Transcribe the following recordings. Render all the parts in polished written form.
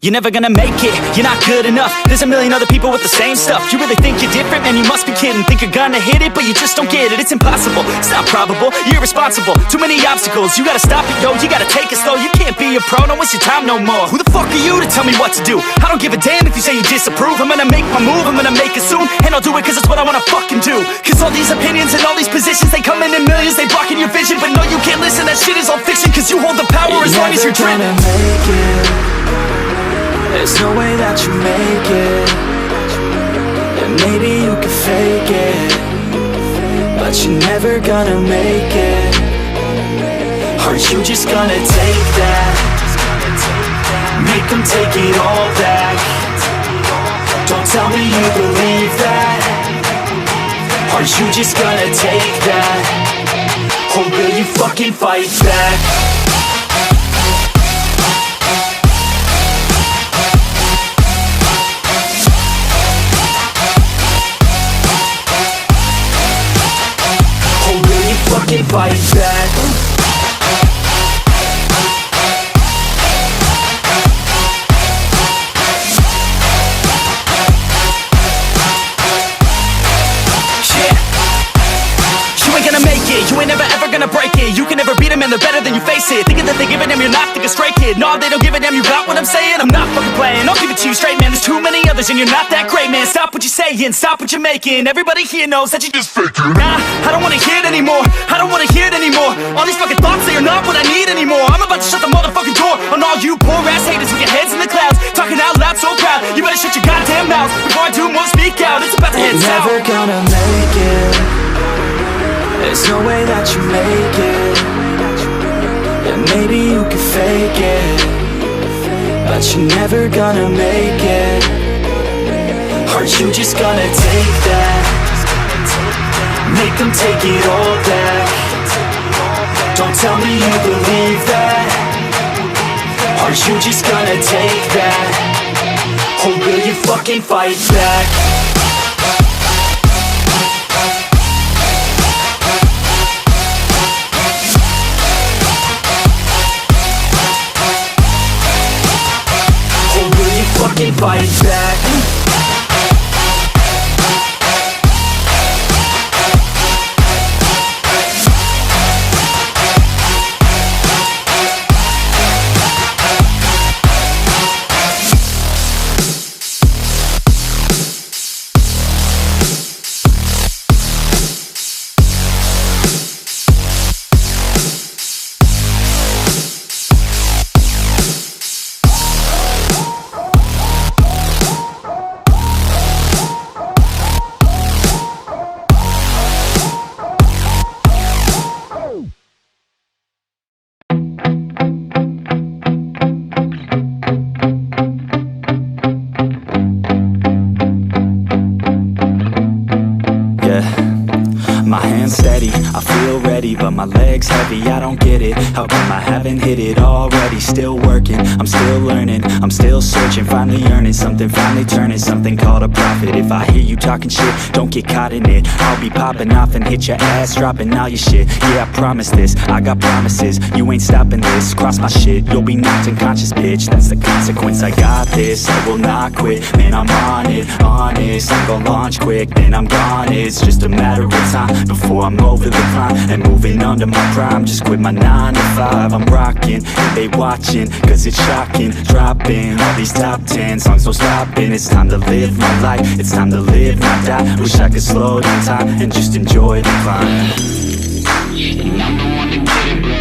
You're never gonna make it, you're not good enough. There's a million other people with the same stuff. You really think you're different? Man, you must be kidding. Think you're gonna hit it, but you just don't get it. It's impossible, it's not probable, you're irresponsible. Too many obstacles, you gotta stop it, yo. You gotta take it slow, you can't be a pro. Don't waste your time no more. Who the fuck are you to tell me what to do? I don't give a damn if you say you disapprove. I'm gonna make my move, I'm gonna make it soon. And I'll do it cause it's what I wanna fucking do. Cause all these opinions and all these positions, they come in millions, they blocking your vision. But no, you can't listen, that shit is all fiction. Cause you hold the power as long as you're dreaming. There's no way that you make it. And maybe you can fake it, but you're never gonna make it. Are you just gonna take that? Make them take it all back. Don't tell me you believe that. Are you just gonna take that? Or will you fucking fight back? Fucking fight back. You ain't gonna make it, you ain't never ever gonna break it. You can never beat them and they're better than you face it. Thinking that they give a damn, you're not thinking straight, kid. No, they don't give a damn, you got what I'm saying? I'm not fucking playing, I'll give it to you straight, man. There's too many others and you're not that great, man. Stop what you're saying, stop what you're making. Everybody here knows that you just faking. Nah, I don't wanna hear it anymore, I don't wanna hear it anymore. All these fucking thoughts, they are not what I need anymore. I'm about to shut the motherfucking door on all you poor ass haters with your heads in the clouds, talking out loud so proud. You better shut your goddamn mouth before I do more speak out. It's about to head south. You're never gonna make it. There's no way that you make it. And maybe you can fake it, but you're never gonna make it. Are you just gonna take that? Make them take it all back. Don't tell me you believe that. Are you just gonna take that? Or will you fucking fight back? Fucking fight back. My hands steady, I feel ready, but my legs heavy, I don't get it. How come I haven't hit it already? Still working, I'm still learning, I'm still searching, finally earning something, finally turning something called a profit. If I hear you talking shit, don't get caught in it. I'll be popping off and hit your ass, dropping all your shit. Yeah, I promise this, I got promises, you ain't stopping this. Cross my shit, you'll be knocked unconscious, bitch. That's the consequence, I got this, I will not quit. Man, I'm on it, honest, I'm gon' launch quick, then I'm gone. It's just a matter of time before I'm over the climb and moving under my prime. Just quit my 9 to 5, I'm rocking, and they watching, cause it's shocking. Dropping all these top 10 songs, no stopping. It's time to live my life, it's time to live, not die. Wish I could slow down time and just enjoy the climb. And I'm the one to get it, bro.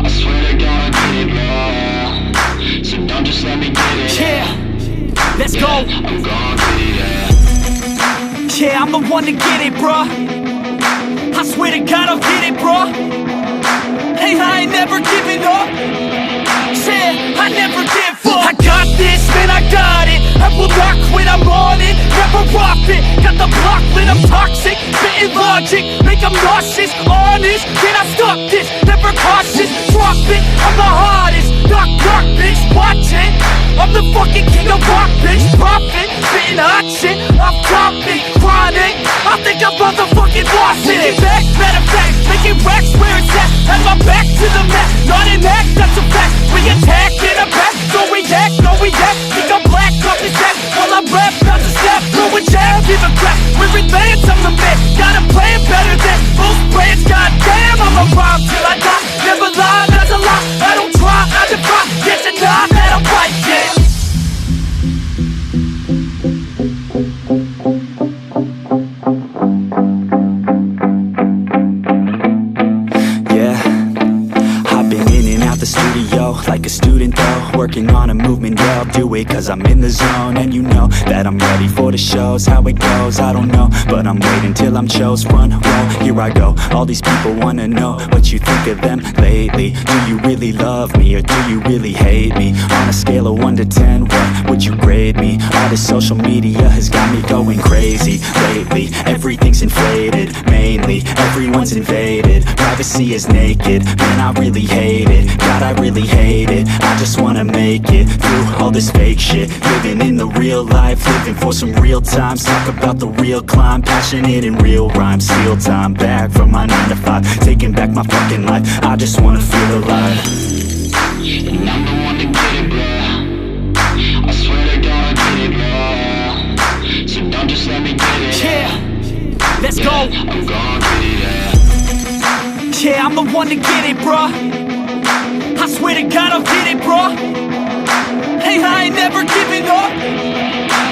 I swear to God I get it, bro. So don't just let me get it. Yeah, let's go. I'm gon' get it, yeah. Yeah, I'm the one to get it, bruh. I swear to God I'll get it, bruh. Hey, I ain't never giving up. Yeah, I never give up. I got this, man, I got it. I will not quit, I'm on it. Never off it. Got the block lit, I'm toxic. Spitting logic, make them nauseous. Honest, can I stop this? Never cautious, drop it. I'm the hardest. Knock, knock, bitch, watch it. I'm the fucking king of rock, bitch. Profit, spitting hot shit. I'm dropping, chronic. I think I'm motherfucking lost it. Making back, matter of fact, making racks where it's at. Have my back to the mat, not an act, that's a fact. We attack in a back, so react. the studio like a student though, working on a movement, yeah, I'll do it cause I'm in the zone. And you know that I'm ready for the shows. How it goes, I don't know, but I'm waiting till I'm chose. Front row, here I go. All these people wanna know what you think of them lately. Do you really love me or do you really hate me? On a scale of 1 to 10, what would you grade me? All this social media has got me going crazy lately. Everything's inflated, mainly everyone's invaded. Privacy is naked, man, I really hate it. God, I really hate it. I just wanna make it through all this fake shit. Living in the real life, living for some real times. Talk about the real climb, passionate in real rhymes. Steal time back from my 9 to 5, taking back my fucking life. I just wanna feel alive. And I'm the one to get it, bro. I swear to God I get it, bro. So don't just let me get it. Yeah, let's go. I'm gonna get it, yeah. Yeah, I'm the one to get it, bruh. I swear to God I'll get it, bruh. Hey, I ain't never giving up.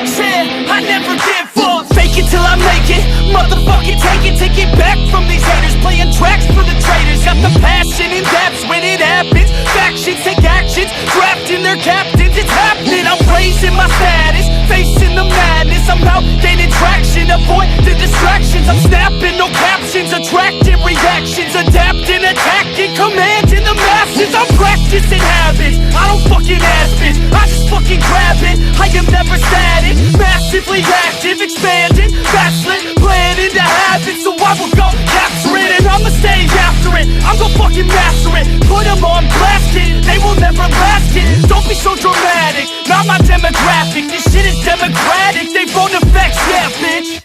Said I never give up. Fake it till I make it. Motherfucking take it back from these haters. Playing tracks for the traitors. Got the passion in depths when it happens. Factions take actions, drafting their captains. It's happening. I'm raising my status, facing the madness. I'm out gaining traction, avoid the distractions. I'm snapping, no captions, attracting reactions, adapting, attacking, commanding the masses. I'm practicing habits, I don't fucking ask bitch, I just fucking grab it. I am never static, massively active, expanding, backslid, playing into habits. So I will go capture it and I'ma stay after it. I'm gon' fucking master it, put them on blast it. They will never last it, don't be so dramatic. Not my demographic, this shit is democratic. They vote effects, yeah bitch.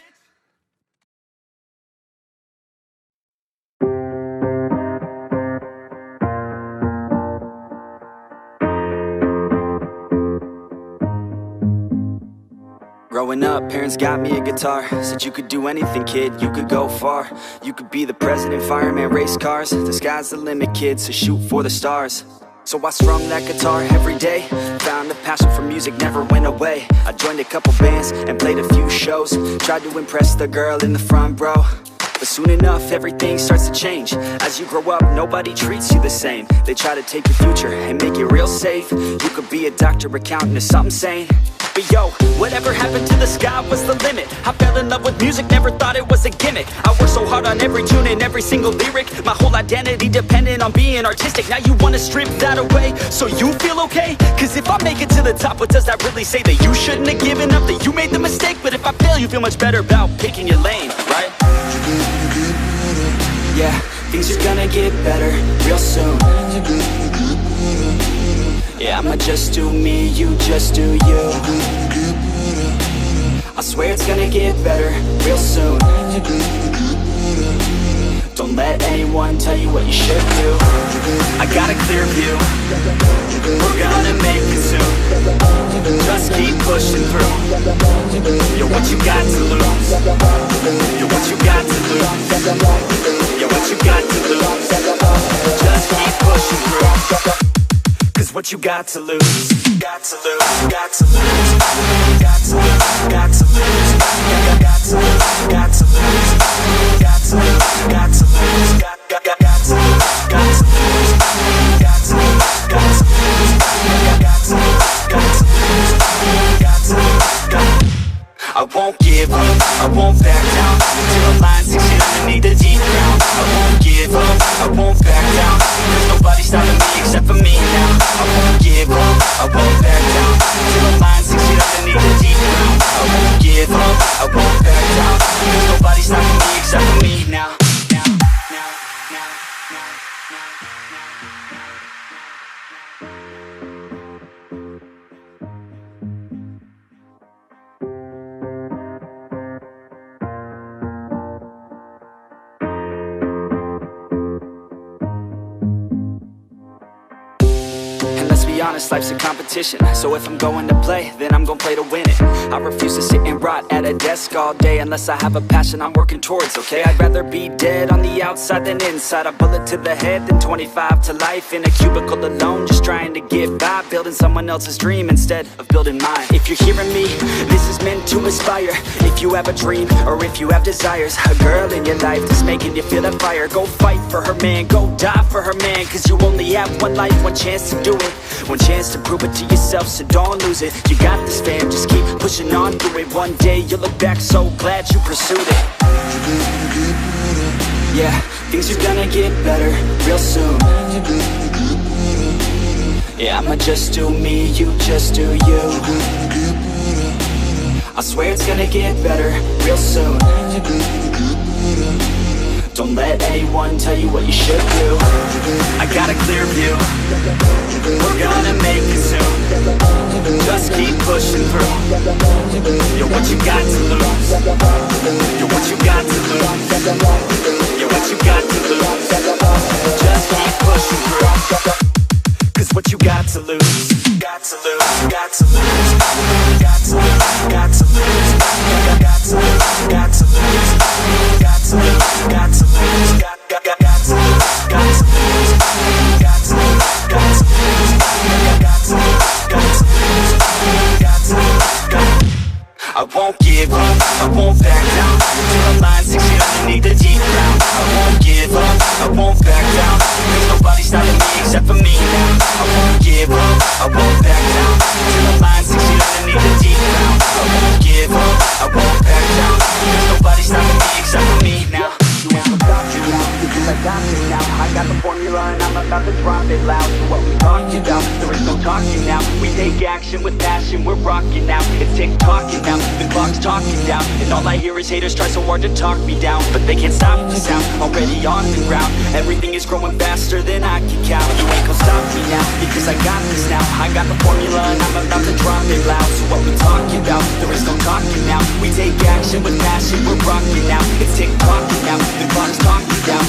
Growing up, parents got me a guitar. Said you could do anything, kid, you could go far. You could be the president, fireman, race cars. The sky's the limit, kid, so shoot for the stars. So I strummed that guitar every day. Found the passion for music never went away. I joined a couple bands and played a few shows. Tried to impress the girl in the front row. But soon enough, everything starts to change. As you grow up, nobody treats you the same. They try to take your future and make it real safe. You could be a doctor, accountant, or something sane. But yo, whatever happened to the sky was the limit. I fell in love with music, never thought it was a gimmick. I worked so hard on every tune and every single lyric. My whole identity depended on being artistic. Now you wanna strip that away, so you feel okay? Cause if I make it to the top, what does that really say? That you shouldn't have given up, that you made the mistake? But if I fail, you feel much better about picking your lane, right? Yeah, things are gonna get better real soon. Yeah, I'ma just do me, you just do you. I swear it's gonna get better real soon. Don't let anyone tell you what you should do. I got a clear view, we're gonna make it soon. Just keep pushing through. You're what you got to lose. You're what you got to lose. You're what you got to lose. Just keep pushing through. Cause what you got to lose, got to lose, got to lose, got to lose, got to lose, got to lose, got to lose, got to lose, got to lose, got to lose, got to lose, got to lose, got to lose, got to lose, got to lose. I won't give up, I won't back down till the line 6 feet underneath the deep ground. I won't give up, I won't back down. There's nobody stopping me except for me now. I won't give up, I won't back down till the line 6 feet underneath the deep ground. I won't give up, I won't back down. There's nobody stopping me except for me now. be honest, life's a competition. So if I'm going to play, then I'm gonna play to win it. I refuse to sit and rot at a desk all day unless I have a passion I'm working towards, okay? I'd rather be dead on the outside than inside. A bullet to the head than 25 to life in a cubicle alone, just trying to get by, building someone else's dream instead of building mine. If you're hearing me, this is meant to inspire. If you have a dream, or if you have desires, a girl in your life that's making you feel that fire, go fight for her man, go die for her man. Cause you only have one life, one chance to do it, one chance to prove it to yourself, so don't lose it. You got this fam, just keep pushing on through it. One day you'll look back so glad you pursued it. Yeah, things are gonna get better real soon. Yeah, I'ma just do me, you just do you. I swear it's gonna get better real soon. Don't let anyone tell you what you should do. I got a clear view, we're gonna make it soon. Just keep pushing through. You're what you got to lose. You're what you got to lose. You're what you got to lose. Just keep pushing through. Cause what you got to lose, got to lose, got to lose, got to lose, got to lose, got to lose, got to lose, got to lose, got to lose, got to lose, got to lose, got to lose, got to lose, got to lose, got to lose. I won't give up, I won't back down till the line 6 feet underneath the deep ground. I won't give up, I won't back down, cause nobody's stopping me except for me now. I won't give up, I won't back down till the line 6 feet underneath the deep ground. I won't give up, I won't back down, cause nobody's stopping me except for me now. You ain't gonna stop me now, because I got this now. I got the formula and I'm about to drop it loud. So what we talking about, there is no talking now. We take action with passion, we're rocking now. It's tick-tocking now, the clock's talking down, and all I hear is haters try so hard to talk me down, but they can't stop the sound, already on the ground. Everything is growing faster than I can count. You ain't gonna stop me now, because I got this now. I got the formula and I'm about to drop it loud. So what we talking about, there is no talking now. We take action with passion, we're rocking now. It's tick-tocking now, the clock's talking down,